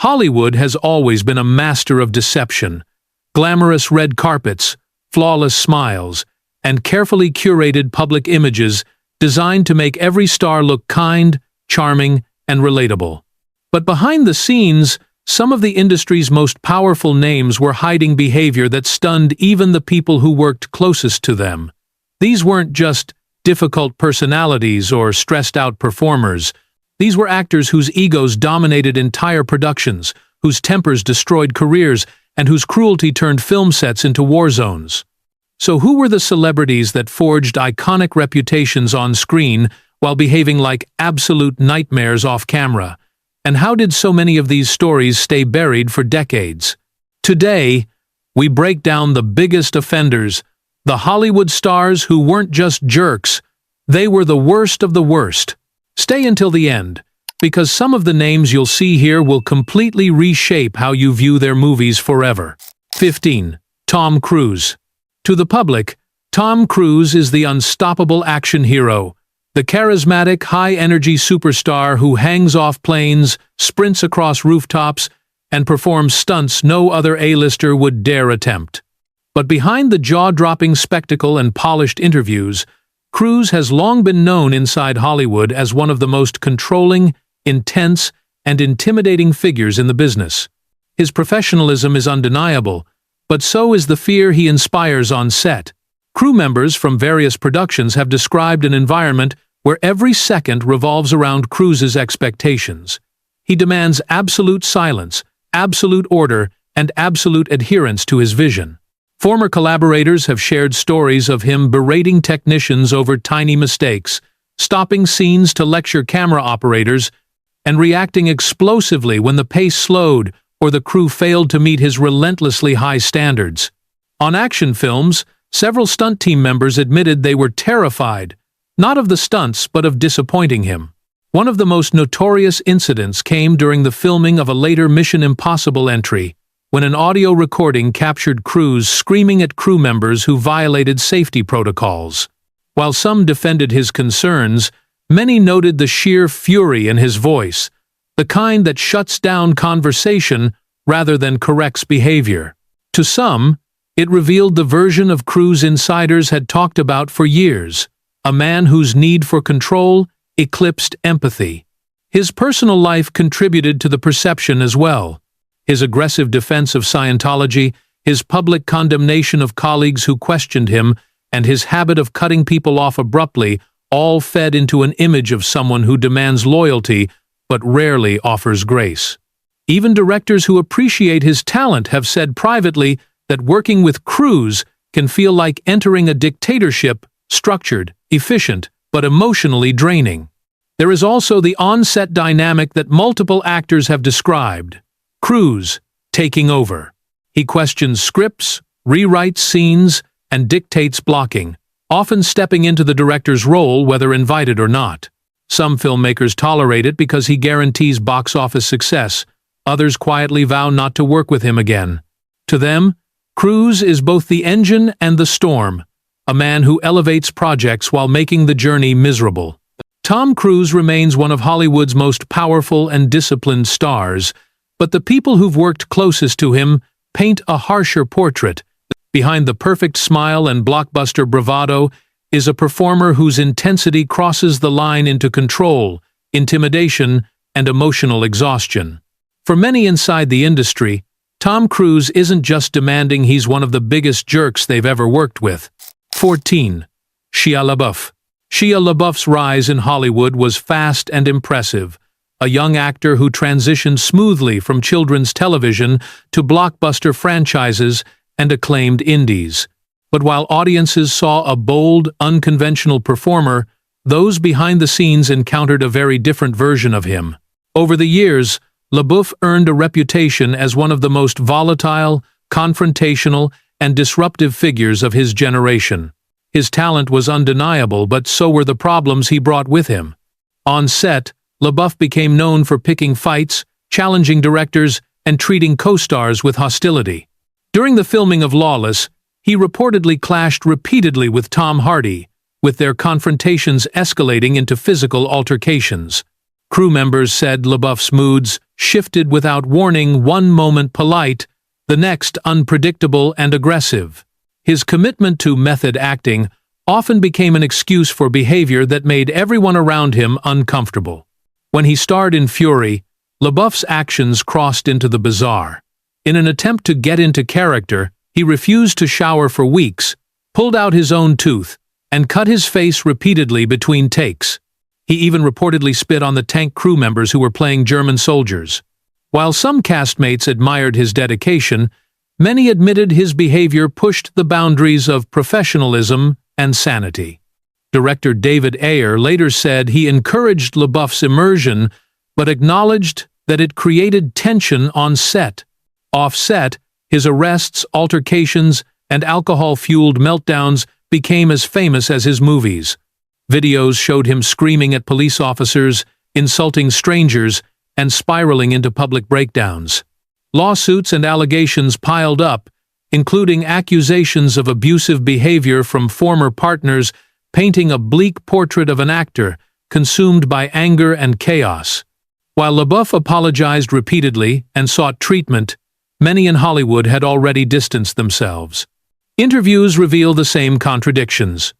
Hollywood has always been a master of deception. Glamorous red carpets, flawless smiles, and carefully curated public images designed to make every star look kind, charming, and relatable. But behind the scenes, some of the industry's most powerful names were hiding behavior that stunned even the people who worked closest to them. These weren't just difficult personalities or stressed-out performers. These were actors whose egos dominated entire productions, whose tempers destroyed careers, and whose cruelty turned film sets into war zones. So who were the celebrities that forged iconic reputations on screen while behaving like absolute nightmares off camera? And how did so many of these stories stay buried for decades? Today, we break down the biggest offenders, the Hollywood stars who weren't just jerks, they were the worst of the worst. Stay until the end, because some of the names you'll see here will completely reshape how you view their movies forever. 15. Tom Cruise. To the public, Tom Cruise is the unstoppable action hero, the charismatic, high-energy superstar who hangs off planes, sprints across rooftops, and performs stunts no other A-lister would dare attempt. But behind the jaw-dropping spectacle and polished interviews, Cruise has long been known inside Hollywood as one of the most controlling, intense, and intimidating figures in the business. His professionalism is undeniable, but so is the fear he inspires on set. Crew members from various productions have described an environment where every second revolves around Cruise's expectations. He demands absolute silence, absolute order, and absolute adherence to his vision. Former collaborators have shared stories of him berating technicians over tiny mistakes, stopping scenes to lecture camera operators, and reacting explosively when the pace slowed or the crew failed to meet his relentlessly high standards. On action films, several stunt team members admitted they were terrified, not of the stunts but of disappointing him. One of the most notorious incidents came during the filming of a later Mission Impossible entry, when an audio recording captured Cruise screaming at crew members who violated safety protocols. While some defended his concerns, many noted the sheer fury in his voice, the kind that shuts down conversation rather than corrects behavior. To some, it revealed the version of Cruise insiders had talked about for years, a man whose need for control eclipsed empathy. His personal life contributed to the perception as well. His aggressive defense of Scientology, his public condemnation of colleagues who questioned him, and his habit of cutting people off abruptly all fed into an image of someone who demands loyalty but rarely offers grace. Even directors who appreciate his talent have said privately that working with Cruise can feel like entering a dictatorship, structured, efficient, but emotionally draining. There is also the on-set dynamic that multiple actors have described. Cruise, taking over. He questions scripts, rewrites scenes, and dictates blocking, often stepping into the director's role whether invited or not. Some filmmakers tolerate it because he guarantees box office success. Others quietly vow not to work with him again. To them, Cruise is both the engine and the storm, a man who elevates projects while making the journey miserable. Tom Cruise remains one of Hollywood's most powerful and disciplined stars, but the people who've worked closest to him paint a harsher portrait. Behind the perfect smile and blockbuster bravado is a performer whose intensity crosses the line into control, intimidation, and emotional exhaustion. For many inside the industry, Tom Cruise isn't just demanding, he's one of the biggest jerks they've ever worked with. 14. Shia LaBeouf. Shia LaBeouf's rise in Hollywood was fast and impressive, a young actor who transitioned smoothly from children's television to blockbuster franchises and acclaimed indies. But while audiences saw a bold, unconventional performer, those behind the scenes encountered a very different version of him. Over the years, LaBeouf earned a reputation as one of the most volatile, confrontational, and disruptive figures of his generation. His talent was undeniable, but so were the problems he brought with him. On set, LaBeouf became known for picking fights, challenging directors, and treating co-stars with hostility. During the filming of Lawless, he reportedly clashed repeatedly with Tom Hardy, with their confrontations escalating into physical altercations. Crew members said LaBeouf's moods shifted without warning, one moment polite, the next unpredictable and aggressive. His commitment to method acting often became an excuse for behavior that made everyone around him uncomfortable. When he starred in Fury, LaBeouf's actions crossed into the bizarre. In an attempt to get into character, he refused to shower for weeks, pulled out his own tooth, and cut his face repeatedly between takes. He even reportedly spit on the tank crew members who were playing German soldiers. While some castmates admired his dedication, many admitted his behavior pushed the boundaries of professionalism and sanity. Director David Ayer later said he encouraged LaBeouf's immersion, but acknowledged that it created tension on set. Off-set, his arrests, altercations, and alcohol-fueled meltdowns became as famous as his movies. Videos showed him screaming at police officers, insulting strangers, and spiraling into public breakdowns. Lawsuits and allegations piled up, including accusations of abusive behavior from former partners, painting a bleak portrait of an actor consumed by anger and chaos. While LaBeouf apologized repeatedly and sought treatment, many in Hollywood had already distanced themselves. Interviews reveal the same contradictions,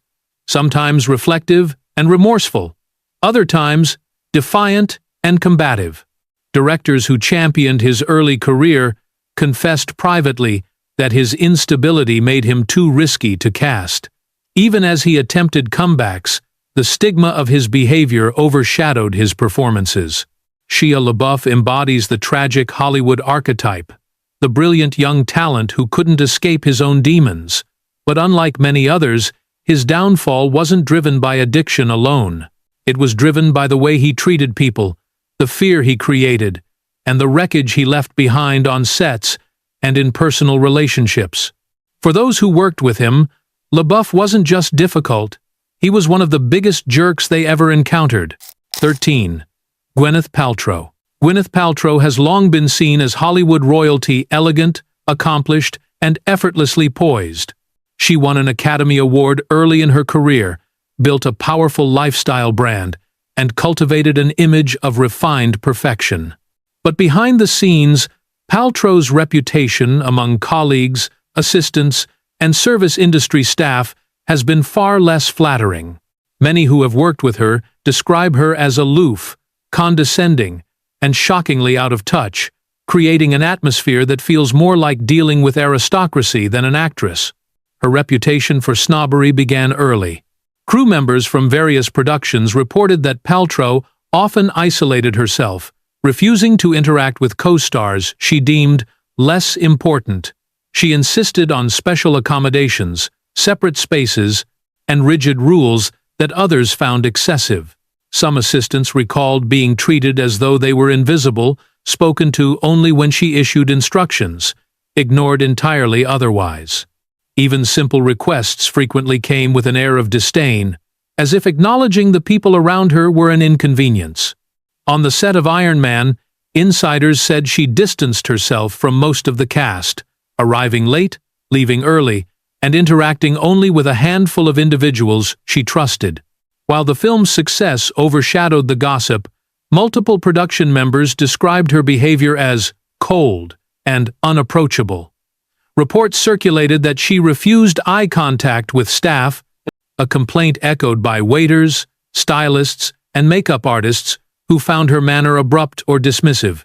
sometimes reflective and remorseful, other times defiant and combative. Directors who championed his early career confessed privately that his instability made him too risky to cast. Even as he attempted comebacks, the stigma of his behavior overshadowed his performances. Shia LaBeouf embodies the tragic Hollywood archetype, the brilliant young talent who couldn't escape his own demons. But unlike many others, his downfall wasn't driven by addiction alone. It was driven by the way he treated people, the fear he created, and the wreckage he left behind on sets and in personal relationships. For those who worked with him, LaBeouf wasn't just difficult, he was one of the biggest jerks they ever encountered. 13. Gwyneth Paltrow. Gwyneth Paltrow has long been seen as Hollywood royalty, elegant, accomplished, and effortlessly poised. She won an Academy Award early in her career, built a powerful lifestyle brand, and cultivated an image of refined perfection. But behind the scenes, Paltrow's reputation among colleagues, assistants, and service industry staff has been far less flattering. Many who have worked with her describe her as aloof, condescending, and shockingly out of touch, creating an atmosphere that feels more like dealing with aristocracy than an actress. Her reputation for snobbery began early. Crew members from various productions reported that Paltrow often isolated herself, refusing to interact with co-stars she deemed less important. She insisted on special accommodations, separate spaces, and rigid rules that others found excessive. Some assistants recalled being treated as though they were invisible, spoken to only when she issued instructions, ignored entirely otherwise. Even simple requests frequently came with an air of disdain, as if acknowledging the people around her were an inconvenience. On the set of Iron Man, insiders said she distanced herself from most of the cast, arriving late, leaving early, and interacting only with a handful of individuals she trusted. While the film's success overshadowed the gossip, multiple production members described her behavior as cold and unapproachable. Reports circulated that she refused eye contact with staff, a complaint echoed by waiters, stylists, and makeup artists who found her manner abrupt or dismissive.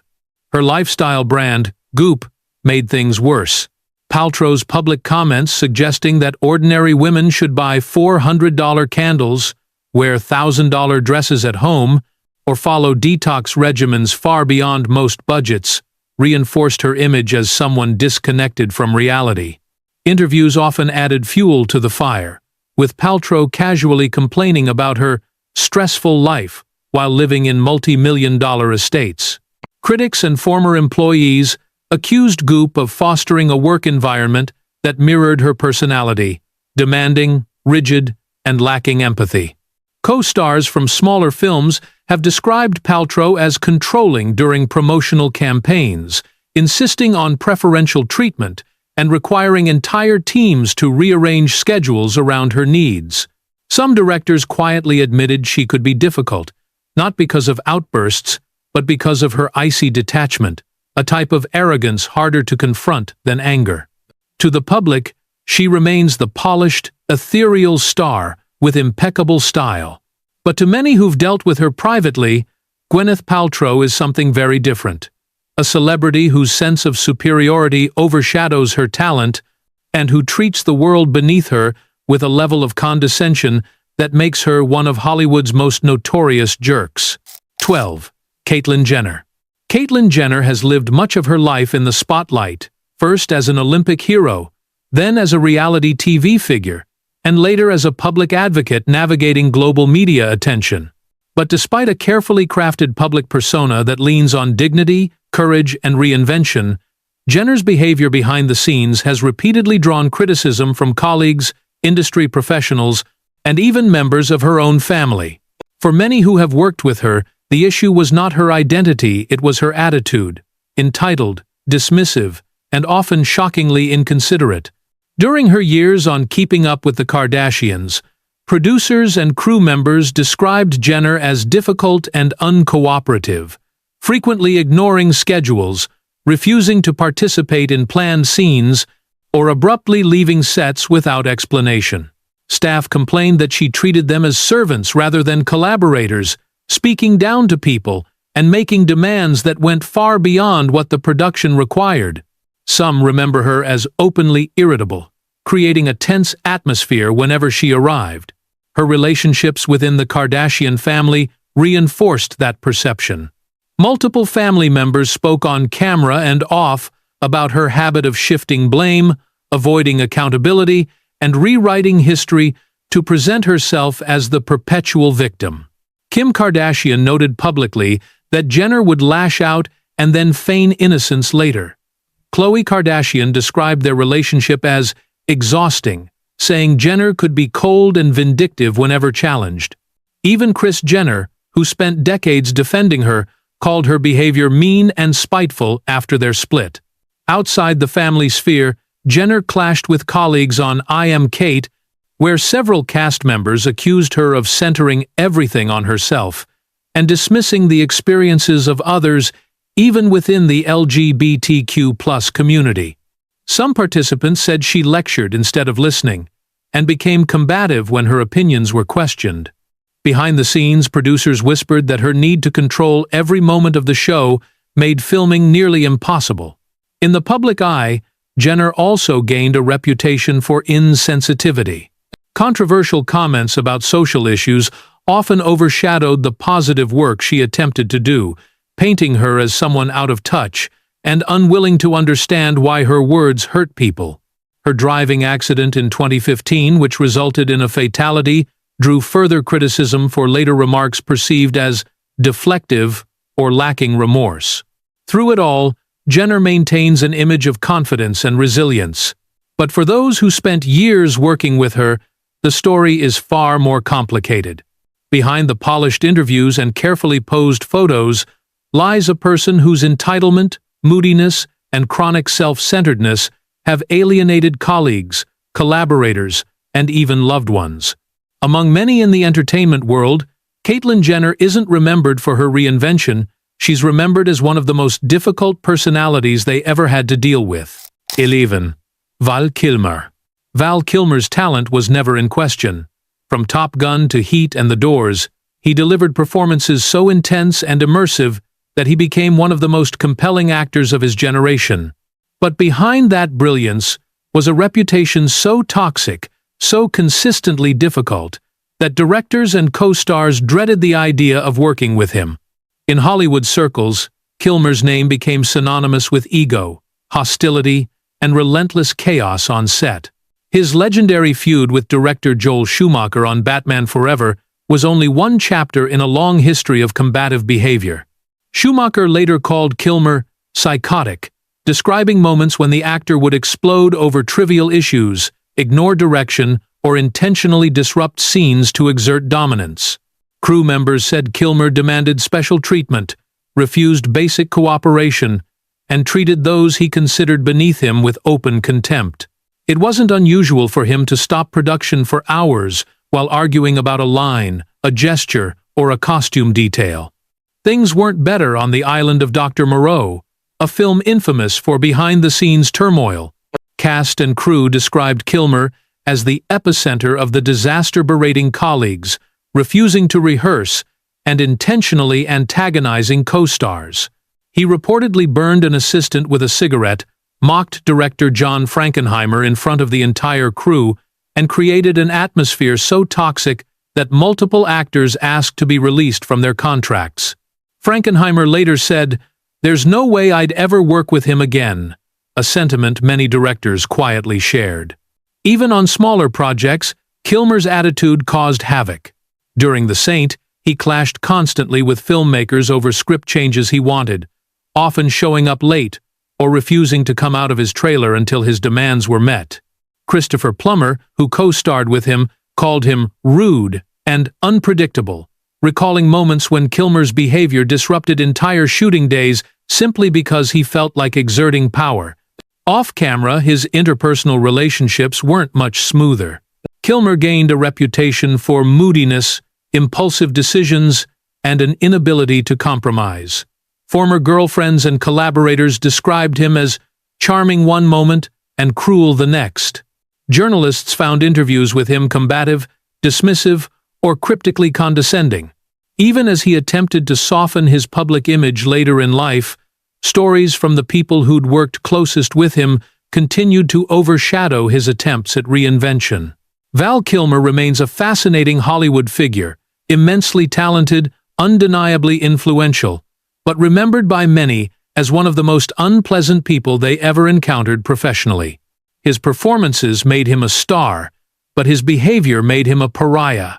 Her lifestyle brand, Goop, made things worse. Paltrow's public comments suggesting that ordinary women should buy $400 candles, wear $1,000 dresses at home, or follow detox regimens far beyond most budgets, reinforced her image as someone disconnected from reality. Interviews often added fuel to the fire, with Paltrow casually complaining about her stressful life while living in multi-million-dollar estates. Critics and former employees accused Goop of fostering a work environment that mirrored her personality, demanding, rigid, and lacking empathy. Co-stars from smaller films have described Paltrow as controlling during promotional campaigns, insisting on preferential treatment and requiring entire teams to rearrange schedules around her needs. Some directors quietly admitted she could be difficult, not because of outbursts, but because of her icy detachment, a type of arrogance harder to confront than anger. To the public, she remains the polished, ethereal star with impeccable style. But to many who've dealt with her privately, Gwyneth Paltrow is something very different. A celebrity whose sense of superiority overshadows her talent and who treats the world beneath her with a level of condescension that makes her one of Hollywood's most notorious jerks. 12. Caitlyn Jenner. Caitlyn Jenner has lived much of her life in the spotlight, first as an Olympic hero, then as a reality TV figure, and later as a public advocate navigating global media attention. But despite a carefully crafted public persona that leans on dignity, courage, and reinvention, Jenner's behavior behind the scenes has repeatedly drawn criticism from colleagues, industry professionals, and even members of her own family. For many who have worked with her, the issue was not her identity, it was her attitude, entitled, dismissive, and often shockingly inconsiderate. During her years on Keeping Up with the Kardashians, producers and crew members described Jenner as difficult and uncooperative, frequently ignoring schedules, refusing to participate in planned scenes, or abruptly leaving sets without explanation. Staff complained that she treated them as servants rather than collaborators, speaking down to people and making demands that went far beyond what the production required. Some remember her as openly irritable, creating a tense atmosphere whenever she arrived. Her relationships within the Kardashian family reinforced that perception. Multiple family members spoke on camera and off about her habit of shifting blame, avoiding accountability, and rewriting history to present herself as the perpetual victim. Kim Kardashian noted publicly that Jenner would lash out and then feign innocence later. Khloe Kardashian described their relationship as exhausting, saying Jenner could be cold and vindictive whenever challenged. Even Kris Jenner, who spent decades defending her, called her behavior mean and spiteful after their split. Outside the family sphere, Jenner clashed with colleagues on I Am Kate, where several cast members accused her of centering everything on herself and dismissing the experiences of others even within the LGBTQ+ community. Some participants said she lectured instead of listening, and became combative when her opinions were questioned. Behind the scenes, producers whispered that her need to control every moment of the show made filming nearly impossible. In the public eye, Jenner also gained a reputation for insensitivity. Controversial comments about social issues often overshadowed the positive work she attempted to do, painting her as someone out of touch and unwilling to understand why her words hurt people. Her driving accident in 2015, which resulted in a fatality, drew further criticism for later remarks perceived as deflective or lacking remorse. Through it all, Jenner maintains an image of confidence and resilience. But for those who spent years working with her, the story is far more complicated. Behind the polished interviews and carefully posed photos lies a person whose entitlement, moodiness, and chronic self-centeredness have alienated colleagues, collaborators, and even loved ones. Among many in the entertainment world, Caitlyn Jenner isn't remembered for her reinvention, she's remembered as one of the most difficult personalities they ever had to deal with. 11. Val Kilmer. Val Kilmer's talent was never in question. From Top Gun to Heat and The Doors, he delivered performances so intense and immersive that he became one of the most compelling actors of his generation. But behind that brilliance was a reputation so toxic, so consistently difficult, that directors and co-stars dreaded the idea of working with him. In Hollywood circles, Kilmer's name became synonymous with ego, hostility, and relentless chaos on set. His legendary feud with director Joel Schumacher on Batman Forever was only one chapter in a long history of combative behavior. Schumacher later called Kilmer psychotic, describing moments when the actor would explode over trivial issues, ignore direction, or intentionally disrupt scenes to exert dominance. Crew members said Kilmer demanded special treatment, refused basic cooperation, and treated those he considered beneath him with open contempt. It wasn't unusual for him to stop production for hours while arguing about a line, a gesture, or a costume detail. Things weren't better on the island of Dr. Moreau, a film infamous for behind-the-scenes turmoil. Cast and crew described Kilmer as the epicenter of the disaster-berating colleagues, refusing to rehearse and intentionally antagonizing co-stars. He reportedly burned an assistant with a cigarette, mocked director John Frankenheimer in front of the entire crew, and created an atmosphere so toxic that multiple actors asked to be released from their contracts. Frankenheimer later said, "There's no way I'd ever work with him again," a sentiment many directors quietly shared. Even on smaller projects, Kilmer's attitude caused havoc. During The Saint, he clashed constantly with filmmakers over script changes he wanted, often showing up late or refusing to come out of his trailer until his demands were met. Christopher Plummer, who co-starred with him, called him rude and unpredictable, recalling moments when Kilmer's behavior disrupted entire shooting days simply because he felt like exerting power. Off-camera, his interpersonal relationships weren't much smoother. Kilmer gained a reputation for moodiness, impulsive decisions, and an inability to compromise. Former girlfriends and collaborators described him as charming one moment and cruel the next. Journalists found interviews with him combative, dismissive, or cryptically condescending. Even as he attempted to soften his public image later in life, stories from the people who'd worked closest with him continued to overshadow his attempts at reinvention. Val Kilmer remains a fascinating Hollywood figure, immensely talented, undeniably influential, but remembered by many as one of the most unpleasant people they ever encountered professionally. His performances made him a star, but his behavior made him a pariah.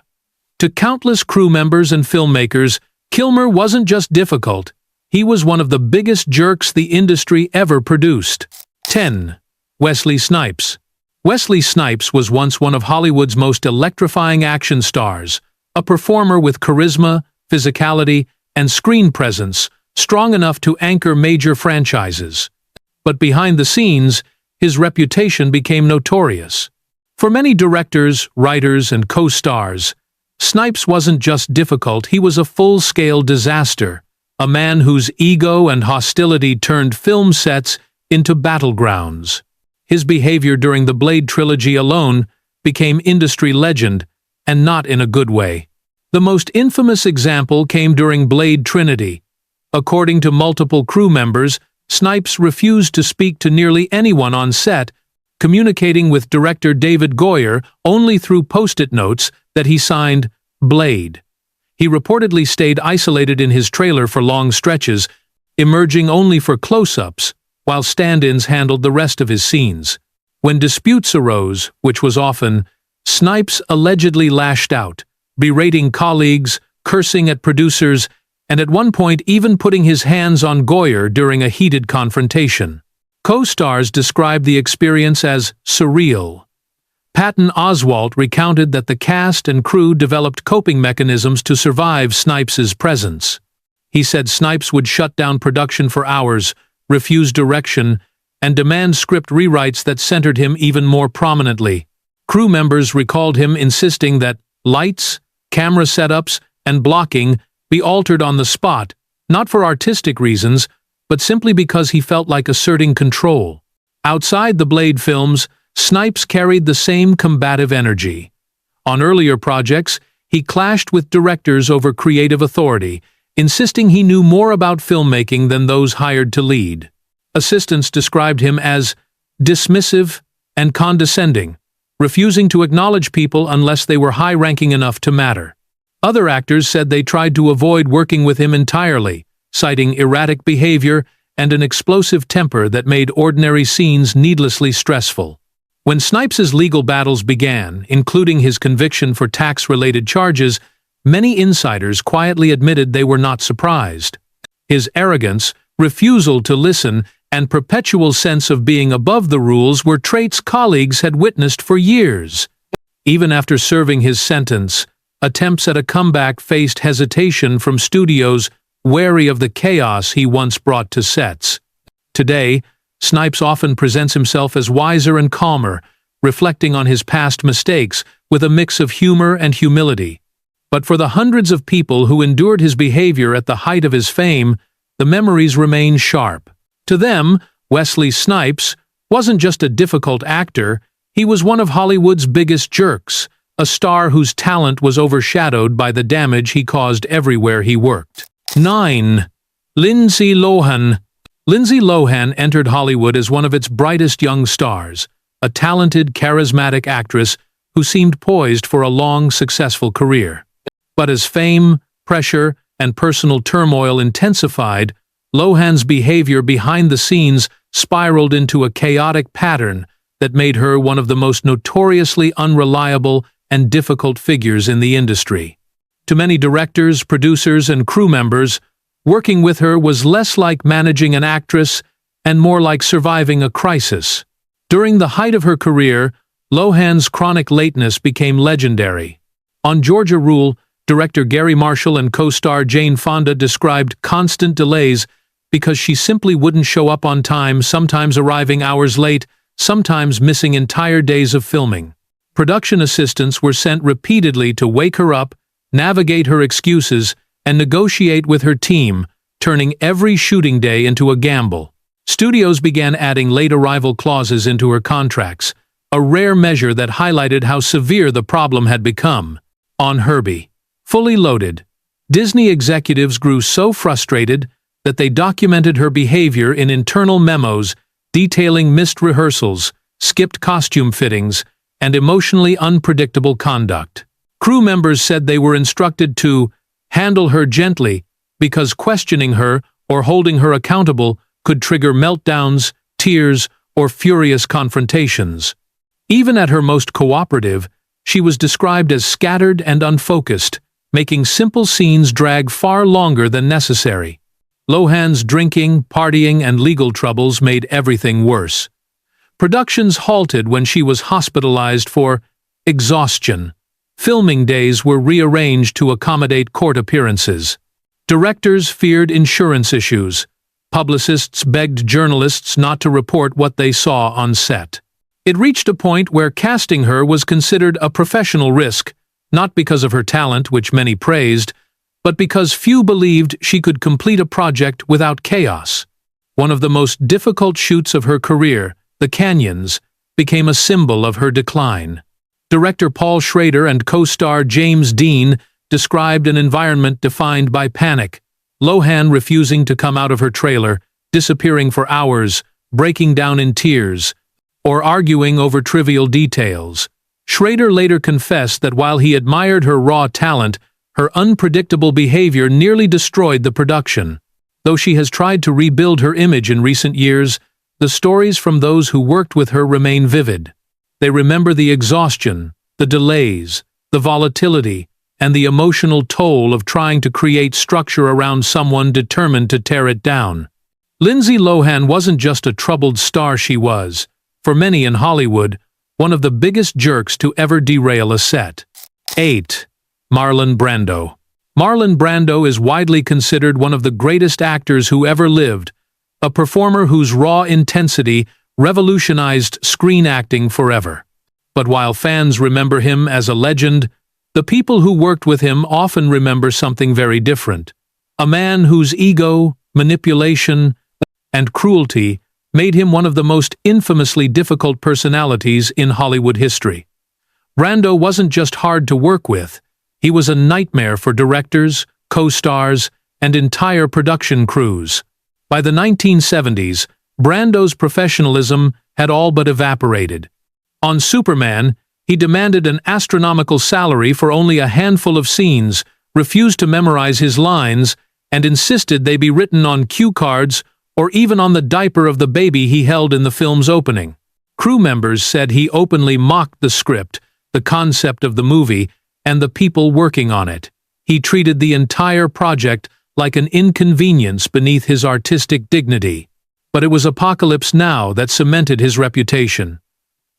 To countless crew members and filmmakers, Kilmer wasn't just difficult, he was one of the biggest jerks the industry ever produced. 10. Wesley Snipes. Wesley Snipes was once one of Hollywood's most electrifying action stars, a performer with charisma, physicality, and screen presence strong enough to anchor major franchises. But behind the scenes, his reputation became notorious. For many directors, writers, and co-stars, Snipes wasn't just difficult, he was a full-scale disaster, a man whose ego and hostility turned film sets into battlegrounds. His behavior during the Blade trilogy alone became industry legend, and not in a good way. The most infamous example came during Blade Trinity. According to multiple crew members, Snipes refused to speak to nearly anyone on set, communicating with director David Goyer only through post-it notes that he signed Blade. He reportedly stayed isolated in his trailer for long stretches, emerging only for close-ups, while stand-ins handled the rest of his scenes. When disputes arose, which was often, Snipes allegedly lashed out, berating colleagues, cursing at producers, and at one point even putting his hands on Goyer during a heated confrontation. Co-stars described the experience as surreal. Patton Oswalt recounted that the cast and crew developed coping mechanisms to survive Snipes' presence. He said Snipes would shut down production for hours, refuse direction, and demand script rewrites that centered him even more prominently. Crew members recalled him insisting that lights, camera setups, and blocking be altered on the spot, not for artistic reasons, but simply because he felt like asserting control. Outside the Blade films, Snipes carried the same combative energy. On earlier projects, he clashed with directors over creative authority, insisting he knew more about filmmaking than those hired to lead. Assistants described him as dismissive and condescending, refusing to acknowledge people unless they were high-ranking enough to matter. Other actors said they tried to avoid working with him entirely, citing erratic behavior and an explosive temper that made ordinary scenes needlessly stressful. When Snipes' legal battles began, including his conviction for tax-related charges, many insiders quietly admitted they were not surprised. His arrogance, refusal to listen, and perpetual sense of being above the rules were traits colleagues had witnessed for years. Even after serving his sentence, attempts at a comeback faced hesitation from studios wary of the chaos he once brought to sets. Today, Snipes often presents himself as wiser and calmer, reflecting on his past mistakes with a mix of humor and humility. But for the hundreds of people who endured his behavior at the height of his fame, the memories remain sharp. To them, Wesley Snipes wasn't just a difficult actor, he was one of Hollywood's biggest jerks, a star whose talent was overshadowed by the damage he caused everywhere he worked. 9. Lindsay Lohan. Lindsay Lohan entered Hollywood as one of its brightest young stars, a talented, charismatic actress who seemed poised for a long, successful career. But as fame, pressure, and personal turmoil intensified, Lohan's behavior behind the scenes spiraled into a chaotic pattern that made her one of the most notoriously unreliable and difficult figures in the industry. To many directors, producers, and crew members, working with her was less like managing an actress and more like surviving a crisis. During the height of her career, Lohan's chronic lateness became legendary. On Georgia Rule, director Gary Marshall and co-star Jane Fonda described constant delays because she simply wouldn't show up on time, sometimes arriving hours late, sometimes missing entire days of filming. Production assistants were sent repeatedly to wake her up, navigate her excuses, and negotiate with her team, turning every shooting day into a gamble. Studios began adding late arrival clauses into her contracts, a rare measure that highlighted how severe the problem had become. On Herbie, fully loaded, Disney executives grew so frustrated that they documented her behavior in internal memos detailing missed rehearsals, skipped costume fittings, and emotionally unpredictable conduct. Crew members said they were instructed to handle her gently because questioning her or holding her accountable could trigger meltdowns, tears, or furious confrontations. Even at her most cooperative, she was described as scattered and unfocused, making simple scenes drag far longer than necessary. Lohan's drinking, partying, and legal troubles made everything worse. Productions halted when she was hospitalized for exhaustion. Filming days were rearranged to accommodate court appearances. Directors feared insurance issues. Publicists begged journalists not to report what they saw on set. It reached a point where casting her was considered a professional risk, not because of her talent, which many praised, but because few believed she could complete a project without chaos. One of the most difficult shoots of her career, The Canyons, became a symbol of her decline. Director Paul Schrader and co-star James Dean described an environment defined by panic, Lohan refusing to come out of her trailer, disappearing for hours, breaking down in tears, or arguing over trivial details. Schrader later confessed that while he admired her raw talent, her unpredictable behavior nearly destroyed the production. Though she has tried to rebuild her image in recent years, the stories from those who worked with her remain vivid. They remember the exhaustion, the delays, the volatility, and the emotional toll of trying to create structure around someone determined to tear it down. Lindsay Lohan wasn't just a troubled star, she was, for many in Hollywood, one of the biggest jerks to ever derail a set. 8. Marlon Brando. Marlon Brando is widely considered one of the greatest actors who ever lived, a performer whose raw intensity revolutionized screen acting forever. But while fans remember him as a legend, the people who worked with him often remember something very different. A man whose ego, manipulation, and cruelty made him one of the most infamously difficult personalities in Hollywood history. Brando wasn't just hard to work with, he was a nightmare for directors, co-stars, and entire production crews. By the 1970s, Brando's professionalism had all but evaporated. On Superman, he demanded an astronomical salary for only a handful of scenes, refused to memorize his lines, and insisted they be written on cue cards or even on the diaper of the baby he held in the film's opening. Crew members said he openly mocked the script, the concept of the movie, and the people working on it. He treated the entire project like an inconvenience beneath his artistic dignity. But it was Apocalypse Now that cemented his reputation.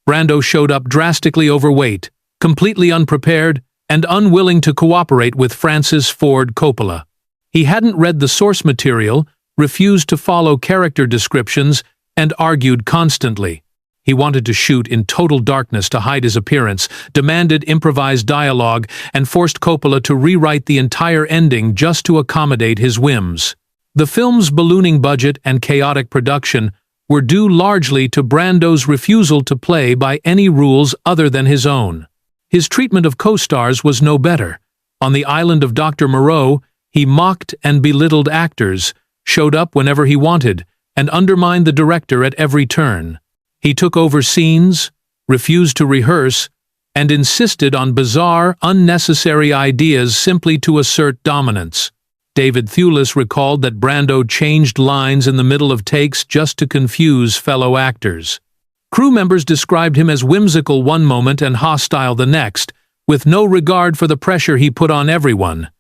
Brando showed up drastically overweight, completely unprepared, and unwilling to cooperate with Francis Ford Coppola. He hadn't read the source material, refused to follow character descriptions, and argued constantly. He wanted to shoot in total darkness to hide his appearance, demanded improvised dialogue, and forced Coppola to rewrite the entire ending just to accommodate his whims. The film's ballooning budget and chaotic production were due largely to Brando's refusal to play by any rules other than his own. His treatment of co-stars was no better. On the island of Dr. Moreau, he mocked and belittled actors, showed up whenever he wanted, and undermined the director at every turn. He took over scenes, refused to rehearse, and insisted on bizarre, unnecessary ideas simply to assert dominance. David Thewlis recalled that Brando changed lines in the middle of takes just to confuse fellow actors. Crew members described him as whimsical one moment and hostile the next, with no regard for the pressure he put on everyone.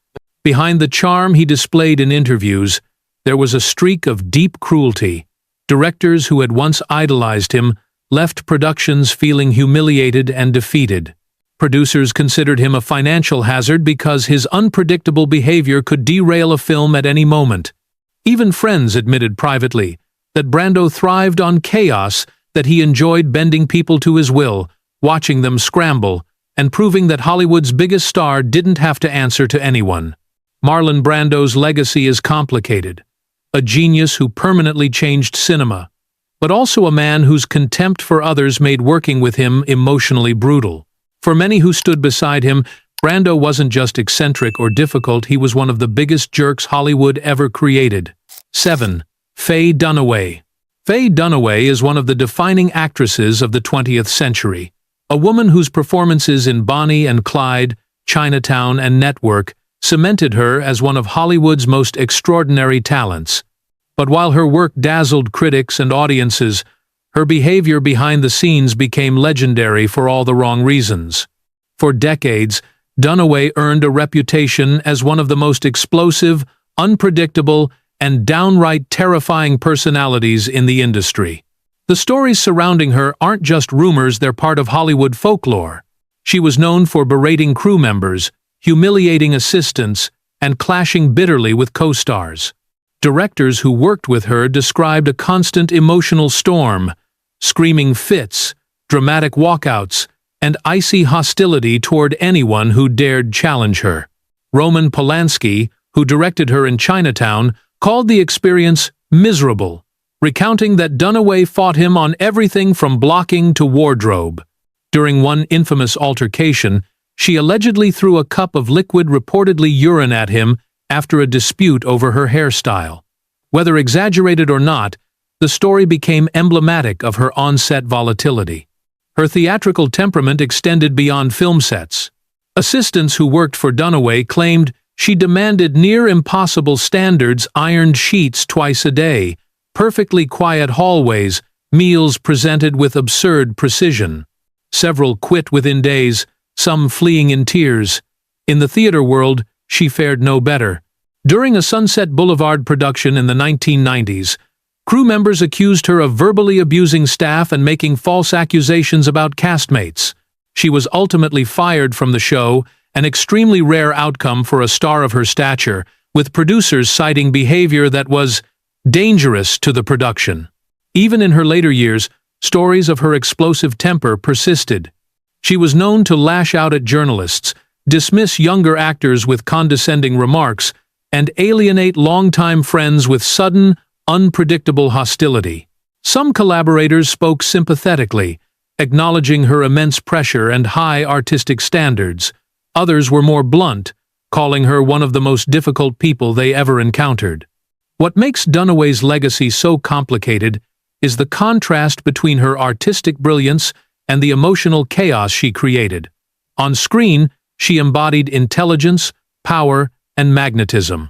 Behind the charm he displayed in interviews, there was a streak of deep cruelty. Directors who had once idolized him left productions feeling humiliated and defeated. Producers considered him a financial hazard because his unpredictable behavior could derail a film at any moment. Even friends admitted privately that Brando thrived on chaos, that he enjoyed bending people to his will, watching them scramble, and proving that Hollywood's biggest star didn't have to answer to anyone. Marlon Brando's legacy is complicated. A genius who permanently changed cinema, but also a man whose contempt for others made working with him emotionally brutal. For many who stood beside him, Brando wasn't just eccentric or difficult, he was one of the biggest jerks Hollywood ever created. 7. Faye Dunaway. Faye Dunaway is one of the defining actresses of the 20th century, a woman whose performances in Bonnie and Clyde, Chinatown, and Network cemented her as one of Hollywood's most extraordinary talents. But while her work dazzled critics and audiences, her behavior behind the scenes became legendary for all the wrong reasons. For decades, Dunaway earned a reputation as one of the most explosive, unpredictable, and downright terrifying personalities in the industry. The stories surrounding her aren't just rumors, they're part of Hollywood folklore. She was known for berating crew members, humiliating assistants, and clashing bitterly with co-stars. Directors who worked with her described a constant emotional storm, screaming fits, dramatic walkouts, and icy hostility toward anyone who dared challenge her. Roman Polanski, who directed her in Chinatown, called the experience miserable, recounting that Dunaway fought him on everything from blocking to wardrobe. During one infamous altercation, she allegedly threw a cup of liquid, reportedly urine, at him after a dispute over her hairstyle. Whether exaggerated or not, the story became emblematic of her on-set volatility. Her theatrical temperament extended beyond film sets. Assistants who worked for Dunaway claimed she demanded near-impossible standards: ironed sheets twice a day, perfectly quiet hallways, meals presented with absurd precision. Several quit within days, some fleeing in tears. In the theater world, she fared no better. During a Sunset Boulevard production in the 1990s, crew members accused her of verbally abusing staff and making false accusations about castmates. She was ultimately fired from the show, an extremely rare outcome for a star of her stature, with producers citing behavior that was dangerous to the production. Even in her later years, stories of her explosive temper persisted. She was known to lash out at journalists, dismiss younger actors with condescending remarks, and alienate longtime friends with sudden, unpredictable hostility. Some collaborators spoke sympathetically, acknowledging her immense pressure and high artistic standards. Others were more blunt, calling her one of the most difficult people they ever encountered. What makes Dunaway's legacy so complicated is the contrast between her artistic brilliance and the emotional chaos she created. On screen, she embodied intelligence, power, and magnetism.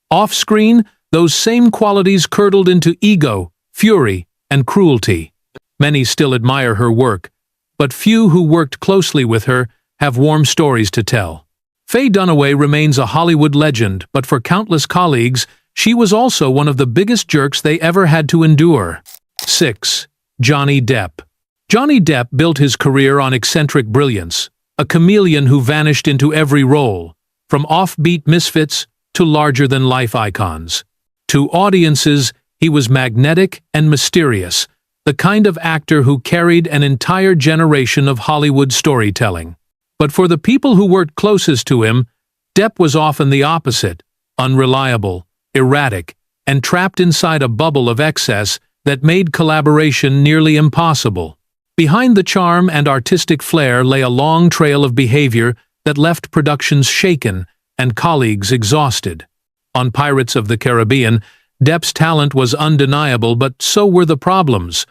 Off-screen, those same qualities curdled into ego, fury, and cruelty. Many still admire her work, but few who worked closely with her have warm stories to tell. Faye Dunaway remains a Hollywood legend, but for countless colleagues, she was also one of the biggest jerks they ever had to endure. 6. Johnny Depp. Johnny Depp built his career on eccentric brilliance, a chameleon who vanished into every role, from offbeat misfits to larger-than-life icons. To audiences, he was magnetic and mysterious, the kind of actor who carried an entire generation of Hollywood storytelling. But for the people who worked closest to him, Depp was often the opposite, unreliable, erratic, and trapped inside a bubble of excess that made collaboration nearly impossible. Behind the charm and artistic flair lay a long trail of behavior that left productions shaken and colleagues exhausted. On Pirates of the Caribbean, Depp's talent was undeniable, but so were the problems.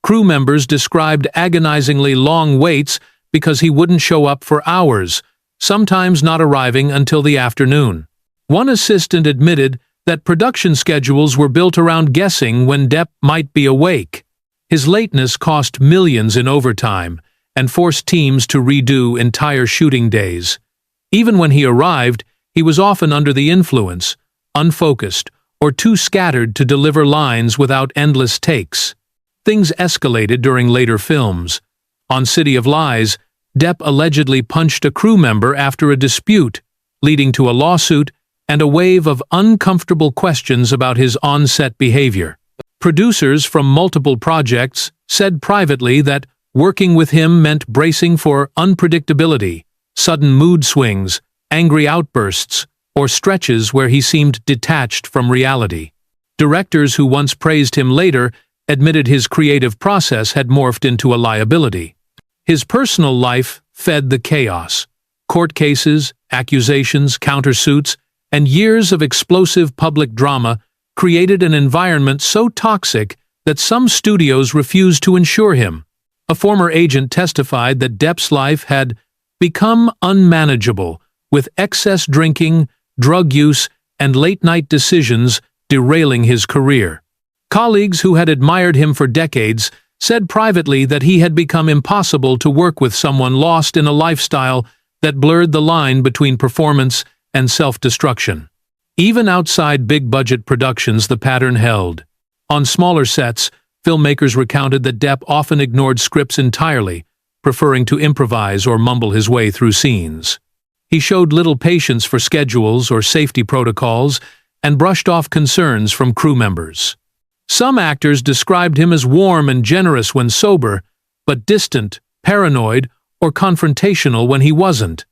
Crew members described agonizingly long waits because he wouldn't show up for hours, sometimes not arriving until the afternoon. One assistant admitted that production schedules were built around guessing when Depp might be awake. His lateness cost millions in overtime and forced teams to redo entire shooting days. Even when he arrived, he was often under the influence, unfocused, or too scattered to deliver lines without endless takes. Things escalated during later films. On City of Lies, Depp allegedly punched a crew member after a dispute, leading to a lawsuit and a wave of uncomfortable questions about his on-set behavior. Producers from multiple projects said privately that working with him meant bracing for unpredictability, sudden mood swings, angry outbursts, or stretches where he seemed detached from reality. Directors who once praised him later admitted his creative process had morphed into a liability. His personal life fed the chaos. Court cases, accusations, countersuits, and years of explosive public drama created an environment so toxic that some studios refused to insure him. A former agent testified that Depp's life had become unmanageable, with excess drinking, drug use, and late-night decisions derailing his career. Colleagues who had admired him for decades said privately that he had become impossible to work with, someone lost in a lifestyle that blurred the line between performance and self-destruction. Even outside big-budget productions, the pattern held. On smaller sets, filmmakers recounted that Depp often ignored scripts entirely, preferring to improvise or mumble his way through scenes. He showed little patience for schedules or safety protocols and brushed off concerns from crew members. Some actors described him as warm and generous when sober, but distant, paranoid, or confrontational when he wasn't.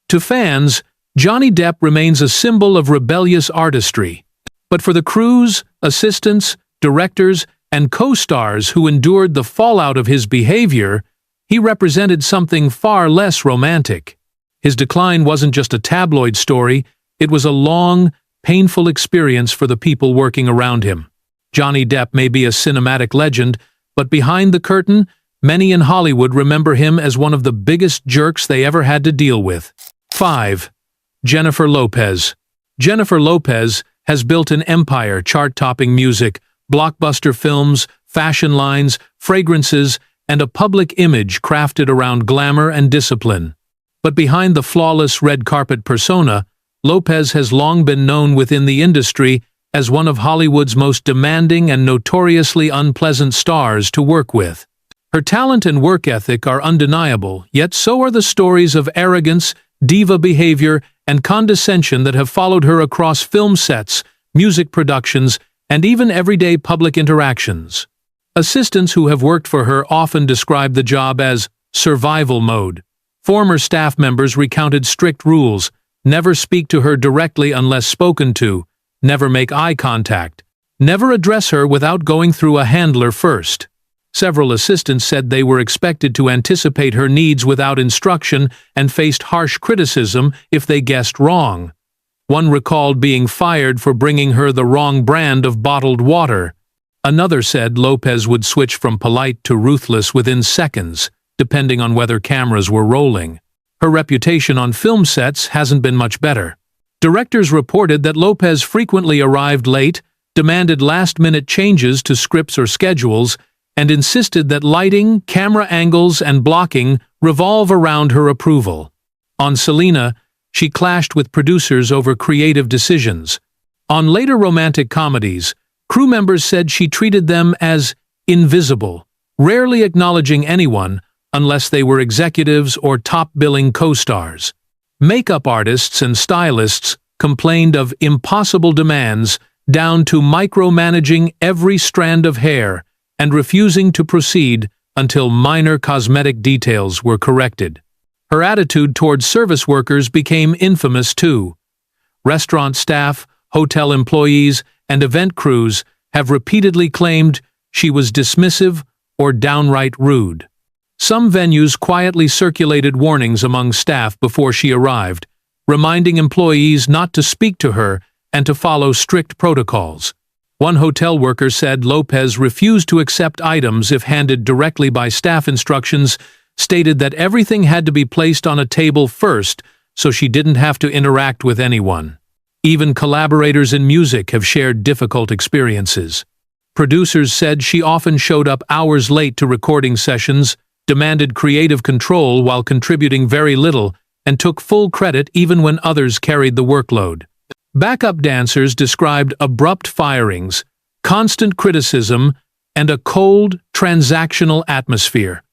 To fans, Johnny Depp remains a symbol of rebellious artistry. But for the crews, assistants, directors, and co-stars who endured the fallout of his behavior, he represented something far less romantic. His decline wasn't just a tabloid story, it was a long, painful experience for the people working around him. Johnny Depp may be a cinematic legend, but behind the curtain, many in Hollywood remember him as one of the biggest jerks they ever had to deal with. 5. Jennifer Lopez. Jennifer Lopez has built an empire, chart-topping music, blockbuster films, fashion lines, fragrances, and a public image crafted around glamour and discipline. But behind the flawless red carpet persona, Lopez has long been known within the industry as one of Hollywood's most demanding and notoriously unpleasant stars to work with. Her talent and work ethic are undeniable, yet so are the stories of arrogance, diva behavior, and condescension that have followed her across film sets, music productions, and even everyday public interactions. Assistants who have worked for her often describe the job as survival mode. Former staff members recounted strict rules: never speak to her directly unless spoken to, never make eye contact, never address her without going through a handler first. Several assistants said they were expected to anticipate her needs without instruction and faced harsh criticism if they guessed wrong. One recalled being fired for bringing her the wrong brand of bottled water. Another said Lopez would switch from polite to ruthless within seconds, depending on whether cameras were rolling. Her reputation on film sets hasn't been much better. Directors reported that Lopez frequently arrived late, demanded last-minute changes to scripts or schedules, and insisted that lighting, camera angles, and blocking revolve around her approval. On Selena, she clashed with producers over creative decisions. On later romantic comedies, crew members said she treated them as invisible, rarely acknowledging anyone unless they were executives or top-billing co-stars. Makeup artists and stylists complained of impossible demands down to micromanaging every strand of hair, and refusing to proceed until minor cosmetic details were corrected. Her attitude towards service workers became infamous too. Restaurant staff, hotel employees, and event crews have repeatedly claimed she was dismissive or downright rude. Some venues quietly circulated warnings among staff before she arrived, reminding employees not to speak to her and to follow strict protocols. One hotel worker said Lopez refused to accept items if handed directly by staff instructions, stated that everything had to be placed on a table first so she didn't have to interact with anyone. Even collaborators in music have shared difficult experiences. Producers said she often showed up hours late to recording sessions, demanded creative control while contributing very little, and took full credit even when others carried the workload. Backup dancers described abrupt firings, constant criticism, and a cold, transactional atmosphere.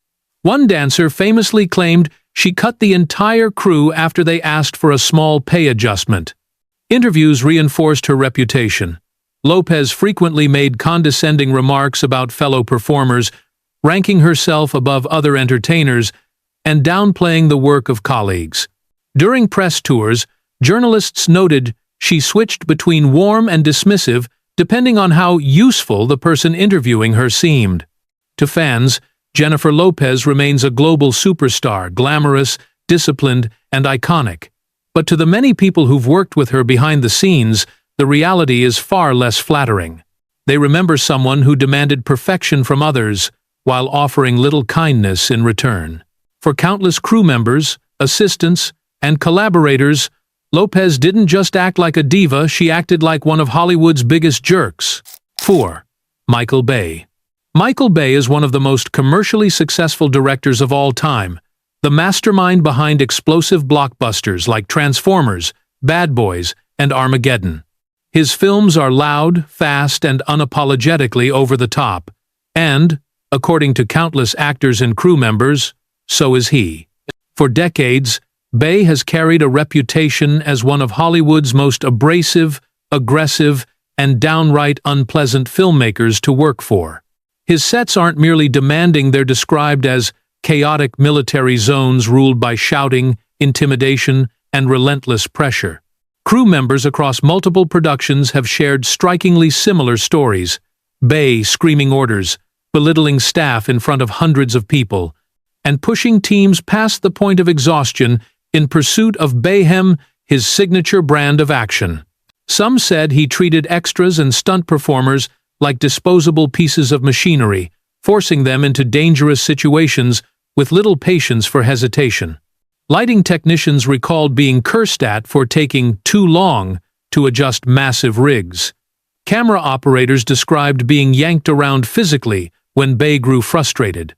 One dancer famously claimed she cut the entire crew after they asked for a small pay adjustment. Interviews reinforced her reputation. Lopez frequently made condescending remarks about fellow performers, ranking herself above other entertainers and downplaying the work of colleagues. During press tours, journalists noted she switched between warm and dismissive depending on how useful the person interviewing her seemed. To fans, Jennifer Lopez remains a global superstar, glamorous, disciplined, and iconic. But to the many people who've worked with her behind the scenes, the reality is far less flattering. They remember someone who demanded perfection from others while offering little kindness in return. For countless crew members, assistants, and collaborators, Lopez didn't just act like a diva, she acted like one of Hollywood's biggest jerks. 4. Michael Bay. Michael Bay is one of the most commercially successful directors of all time, the mastermind behind explosive blockbusters like Transformers, Bad Boys, and Armageddon. His films are loud, fast, and unapologetically over the top, and, according to countless actors and crew members, so is he. For decades, Bay has carried a reputation as one of Hollywood's most abrasive, aggressive, and downright unpleasant filmmakers to work for. His sets aren't merely demanding, they're described as chaotic military zones ruled by shouting, intimidation, and relentless pressure. Crew members across multiple productions have shared strikingly similar stories. Bay screaming orders, belittling staff in front of hundreds of people, and pushing teams past the point of exhaustion in pursuit of Bayhem, his signature brand of action. Some said he treated extras and stunt performers like disposable pieces of machinery, forcing them into dangerous situations with little patience for hesitation. Lighting technicians recalled being cursed at for taking too long to adjust massive rigs. Camera operators described being yanked around physically when Bay grew frustrated.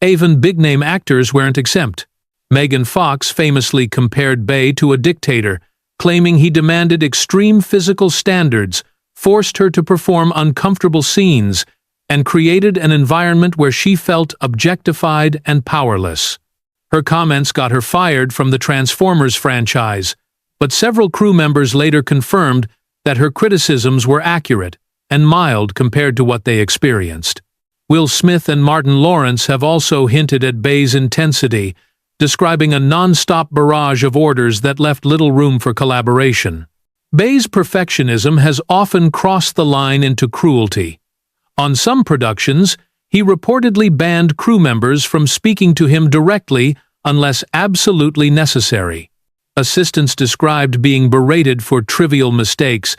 Even big-name actors weren't exempt. Megan Fox famously compared Bay to a dictator, claiming he demanded extreme physical standards, forced her to perform uncomfortable scenes, and created an environment where she felt objectified and powerless. Her comments got her fired from the Transformers franchise, but several crew members later confirmed that her criticisms were accurate and mild compared to what they experienced. Will Smith and Martin Lawrence have also hinted at Bay's intensity, describing a non-stop barrage of orders that left little room for collaboration. Bay's perfectionism has often crossed the line into cruelty. On some productions, he reportedly banned crew members from speaking to him directly unless absolutely necessary. Assistants described being berated for trivial mistakes,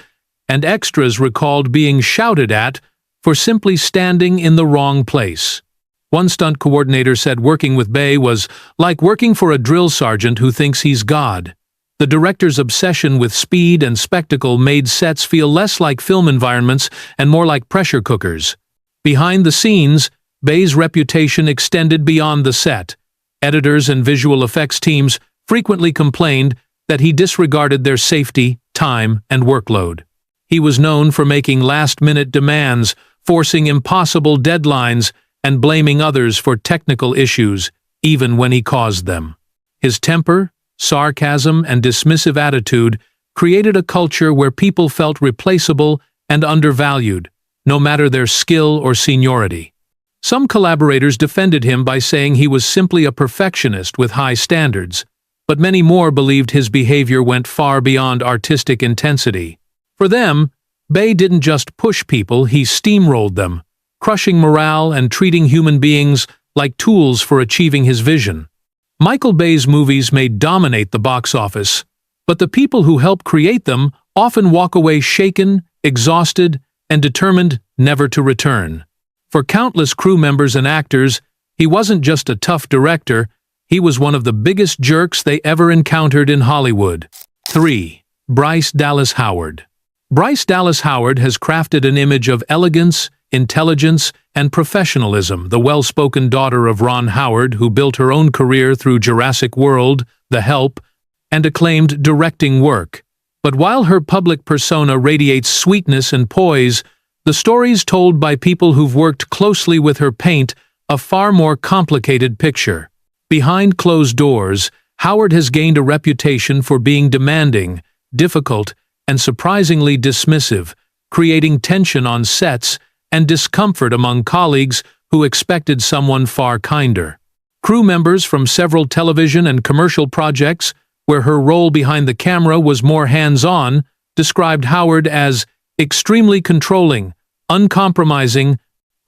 and extras recalled being shouted at for simply standing in the wrong place. One stunt coordinator said working with Bay was like working for a drill sergeant who thinks he's God. The director's obsession with speed and spectacle made sets feel less like film environments and more like pressure cookers. Behind the scenes, Bay's reputation extended beyond the set. Editors and visual effects teams frequently complained that he disregarded their safety, time, and workload. He was known for making last-minute demands, forcing impossible deadlines, and blaming others for technical issues, even when he caused them. His temper, sarcasm, and dismissive attitude created a culture where people felt replaceable and undervalued, no matter their skill or seniority. Some collaborators defended him by saying he was simply a perfectionist with high standards, but many more believed his behavior went far beyond artistic intensity. For them, Bay didn't just push people, he steamrolled them, crushing morale and treating human beings like tools for achieving his vision. Michael Bay's movies may dominate the box office, but the people who help create them often walk away shaken, exhausted, and determined never to return. For countless crew members and actors, he wasn't just a tough director, he was one of the biggest jerks they ever encountered in Hollywood. 3. Bryce Dallas Howard. Bryce Dallas Howard has crafted an image of elegance, intelligence, and professionalism, the well-spoken daughter of Ron Howard, who built her own career through Jurassic World, The Help, and acclaimed directing work. But while her public persona radiates sweetness and poise, the stories told by people who've worked closely with her paint a far more complicated picture. Behind closed doors, Howard has gained a reputation for being demanding, difficult, and surprisingly dismissive, creating tension on sets and discomfort among colleagues who expected someone far kinder. Crew members from several television and commercial projects, where her role behind the camera was more hands-on, described Howard as extremely controlling, uncompromising,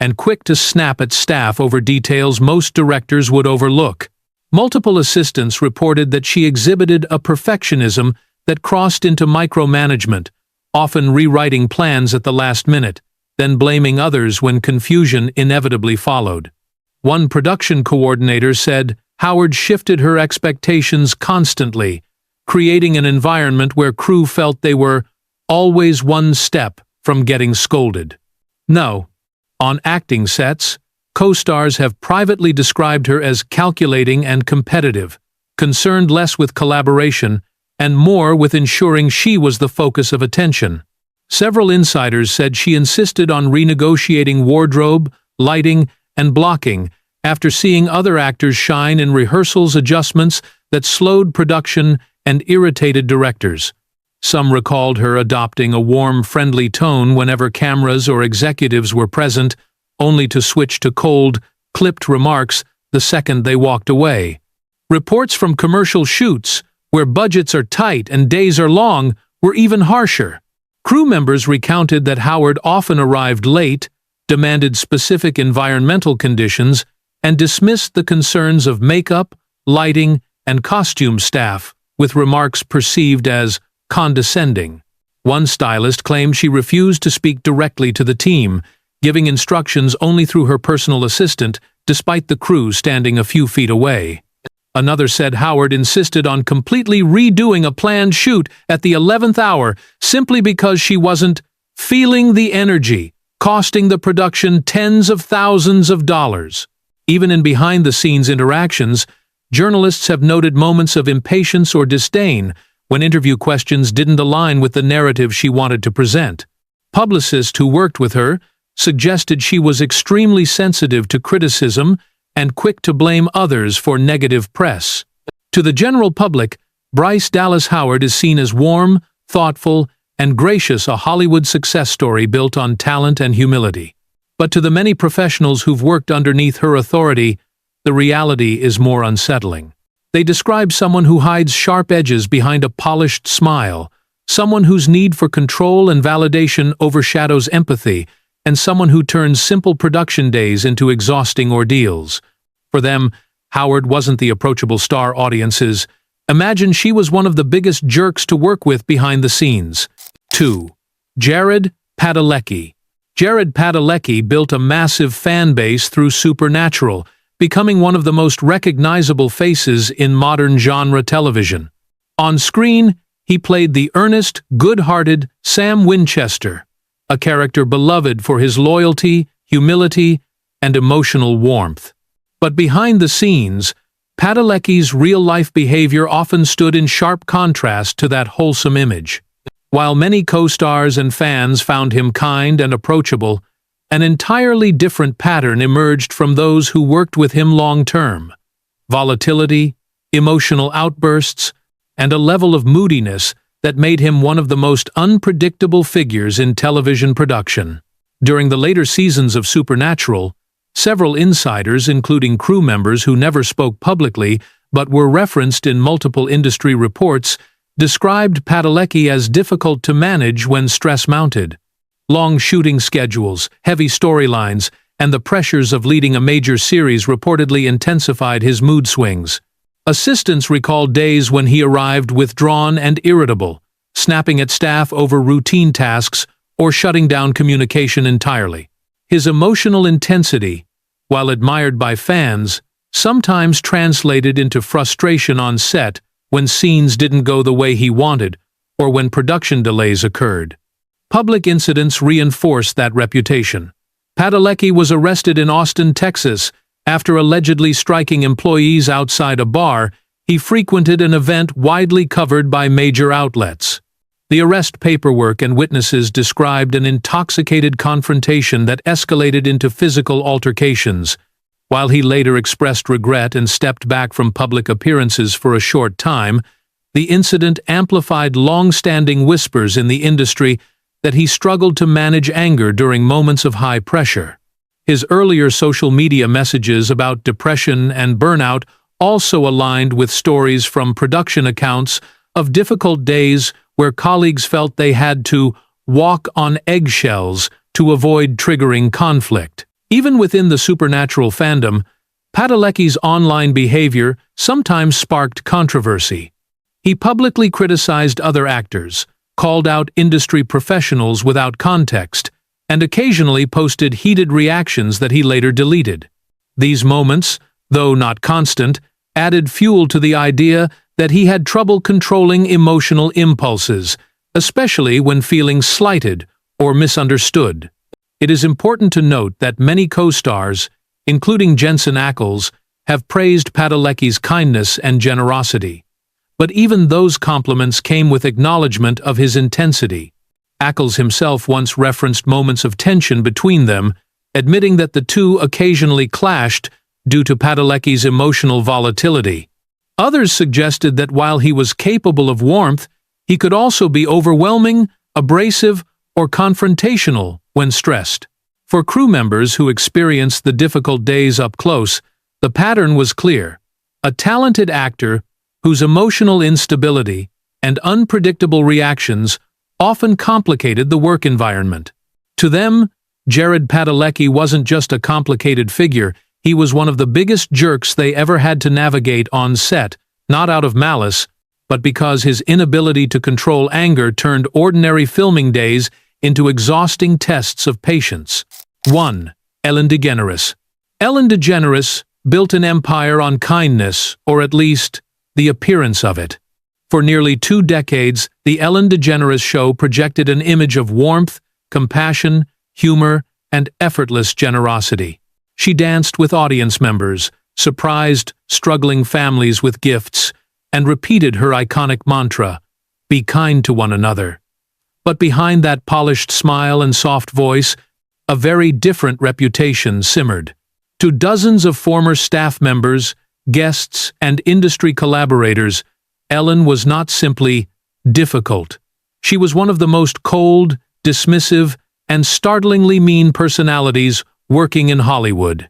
and quick to snap at staff over details most directors would overlook. Multiple assistants reported that she exhibited a perfectionism that crossed into micromanagement, often rewriting plans at the last minute, then blaming others when confusion inevitably followed. One production coordinator said Howard shifted her expectations constantly, creating an environment where crew felt they were always one step from getting scolded. No. On acting sets, co-stars have privately described her as calculating and competitive, concerned less with collaboration and more with ensuring she was the focus of attention. Several insiders said she insisted on renegotiating wardrobe, lighting, and blocking after seeing other actors shine in rehearsals adjustments that slowed production and irritated directors. Some recalled her adopting a warm, friendly tone whenever cameras or executives were present, only to switch to cold, clipped remarks the second they walked away. Reports from commercial shoots, where budgets are tight and days are long, were even harsher. Crew members recounted that Howard often arrived late, demanded specific environmental conditions, and dismissed the concerns of makeup, lighting, and costume staff, with remarks perceived as condescending. One stylist claimed she refused to speak directly to the team, giving instructions only through her personal assistant, despite the crew standing a few feet away. Another said Howard insisted on completely redoing a planned shoot at the 11th hour simply because she wasn't feeling the energy, costing the production tens of thousands of dollars. Even in behind-the-scenes interactions, journalists have noted moments of impatience or disdain when interview questions didn't align with the narrative she wanted to present. Publicists who worked with her suggested she was extremely sensitive to criticism and quick to blame others for negative press. To the general public, Bryce Dallas Howard is seen as warm, thoughtful, and gracious, a Hollywood success story built on talent and humility. But to the many professionals who've worked underneath her authority, the reality is more unsettling. They describe someone who hides sharp edges behind a polished smile, someone whose need for control and validation overshadows empathy, and someone who turns simple production days into exhausting ordeals. For them, Howard wasn't the approachable star audiences. Imagine she was one of the biggest jerks to work with behind the scenes. 2. Jared Padalecki. Jared Padalecki built a massive fan base through Supernatural, becoming one of the most recognizable faces in modern genre television. On screen, he played the earnest, good-hearted Sam Winchester, a character beloved for his loyalty, humility, and emotional warmth. But behind the scenes, Padalecki's real-life behavior often stood in sharp contrast to that wholesome image. While many co-stars and fans found him kind and approachable, an entirely different pattern emerged from those who worked with him long-term. Volatility, emotional outbursts, and a level of moodiness that made him one of the most unpredictable figures in television production. During the later seasons of Supernatural, Several insiders, including crew members who never spoke publicly but were referenced in multiple industry reports, described Padalecki as difficult to manage when stress mounted. Long shooting schedules, heavy storylines, and the pressures of leading a major series reportedly intensified his mood swings. Assistants recalled days when he arrived withdrawn and irritable, snapping at staff over routine tasks or shutting down communication entirely. His emotional intensity, while admired by fans, sometimes translated into frustration on set when scenes didn't go the way he wanted or when production delays occurred. Public incidents reinforced that reputation. Padalecki was arrested in Austin, Texas, after allegedly striking employees outside a bar he frequented, an event widely covered by major outlets. The arrest paperwork and witnesses described an intoxicated confrontation that escalated into physical altercations. While he later expressed regret and stepped back from public appearances for a short time, the incident amplified long-standing whispers in the industry that he struggled to manage anger during moments of high pressure. His earlier social media messages about depression and burnout also aligned with stories from production accounts of difficult days where colleagues felt they had to walk on eggshells to avoid triggering conflict. Even within the supernatural fandom, Padalecki's online behavior sometimes sparked controversy. He publicly criticized other actors, called out industry professionals without context, and occasionally posted heated reactions that he later deleted. These moments, though not constant, added fuel to the idea that he had trouble controlling emotional impulses, especially when feeling slighted or misunderstood. It is important to note that many co-stars, including Jensen Ackles, have praised Padalecki's kindness and generosity. But even those compliments came with acknowledgement of his intensity. Ackles himself once referenced moments of tension between them, admitting that the two occasionally clashed due to Padalecki's emotional volatility. Others suggested that while he was capable of warmth, he could also be overwhelming, abrasive, or confrontational when stressed. For crew members who experienced the difficult days up close, the pattern was clear: a talented actor whose emotional instability and unpredictable reactions often complicated the work environment. To them, Jared Padalecki wasn't just a complicated figure, he was one of the biggest jerks they ever had to navigate on set, not out of malice, but because his inability to control anger turned ordinary filming days into exhausting tests of patience. 1. Ellen DeGeneres. Ellen DeGeneres built an empire on kindness, or at least the appearance of it. For nearly 2 decades, The Ellen DeGeneres Show projected an image of warmth, compassion, humor, and effortless generosity. She danced with audience members, surprised struggling families with gifts, and repeated her iconic mantra, "Be kind to one another." But behind that polished smile and soft voice, a very different reputation simmered. To dozens of former staff members, guests, and industry collaborators, Ellen was not simply difficult. She was one of the most cold, dismissive, and startlingly mean personalities working in Hollywood.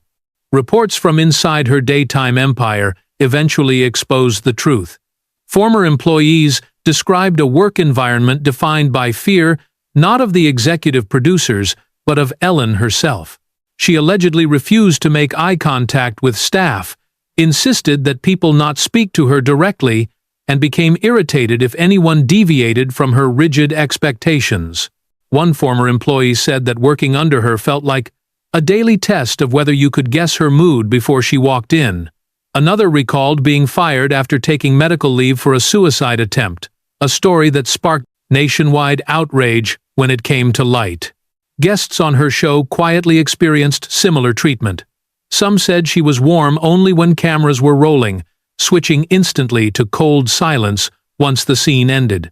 Reports from inside her daytime empire eventually exposed the truth. Former employees described a work environment defined by fear, not of the executive producers, but of Ellen herself. She allegedly refused to make eye contact with staff, insisted that people not speak to her directly, and became irritated if anyone deviated from her rigid expectations. One former employee said that working under her felt like a daily test of whether you could guess her mood before she walked in. Another recalled being fired after taking medical leave for a suicide attempt, a story that sparked nationwide outrage when it came to light. Guests on her show quietly experienced similar treatment. Some said she was warm only when cameras were rolling, switching instantly to cold silence once the scene ended.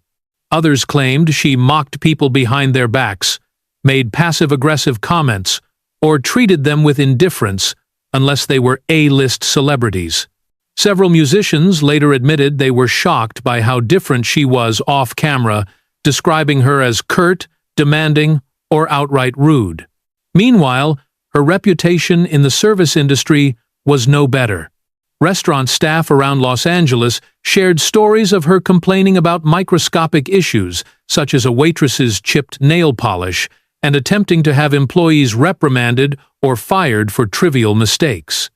Others claimed she mocked people behind their backs, made passive-aggressive comments, or treated them with indifference unless they were A-list celebrities. Several musicians later admitted they were shocked by how different she was off-camera, describing her as curt, demanding, or outright rude. Meanwhile, her reputation in the service industry was no better. Restaurant staff around Los Angeles shared stories of her complaining about microscopic issues, such as a waitress's chipped nail polish, and attempting to have employees reprimanded or fired for trivial mistakes.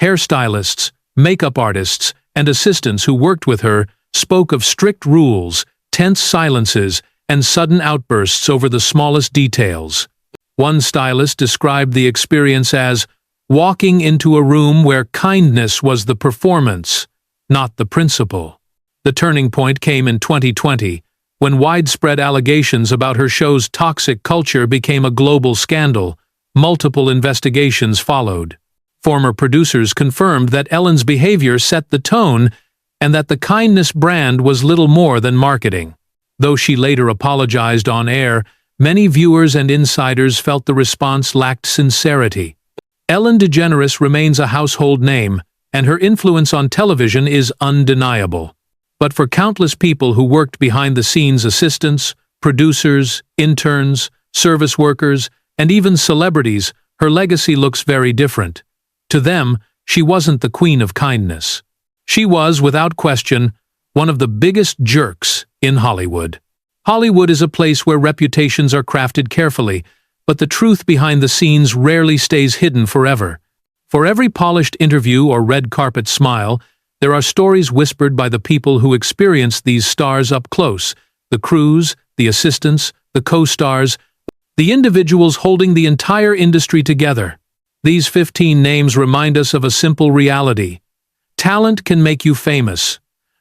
Hairstylists, makeup artists, and assistants who worked with her spoke of strict rules, tense silences, and sudden outbursts over the smallest details. One stylist described the experience as walking into a room where kindness was the performance, not the principle. The turning point came in 2020, when widespread allegations about her show's toxic culture became a global scandal. Multiple investigations followed. Former producers confirmed that Ellen's behavior set the tone and that the kindness brand was little more than marketing. Though she later apologized on air, many viewers and insiders felt the response lacked sincerity. Ellen DeGeneres remains a household name, and her influence on television is undeniable. But for countless people who worked behind the scenes, assistants, producers, interns, service workers, and even celebrities, her legacy looks very different. To them, she wasn't the queen of kindness. She was, without question, one of the biggest jerks in Hollywood. Hollywood is a place where reputations are crafted carefully, but the truth behind the scenes rarely stays hidden forever. For every polished interview or red carpet smile, there are stories whispered by the people who experienced these stars up close: the crews, the assistants, the co-stars, the individuals holding the entire industry together. These 15 names remind us of a simple reality. Talent can make you famous,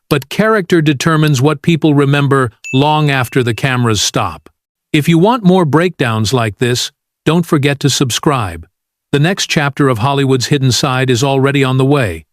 but character determines what people remember long after the cameras stop. If you want more breakdowns like this, don't forget to subscribe. The next chapter of Hollywood's hidden side is already on the way.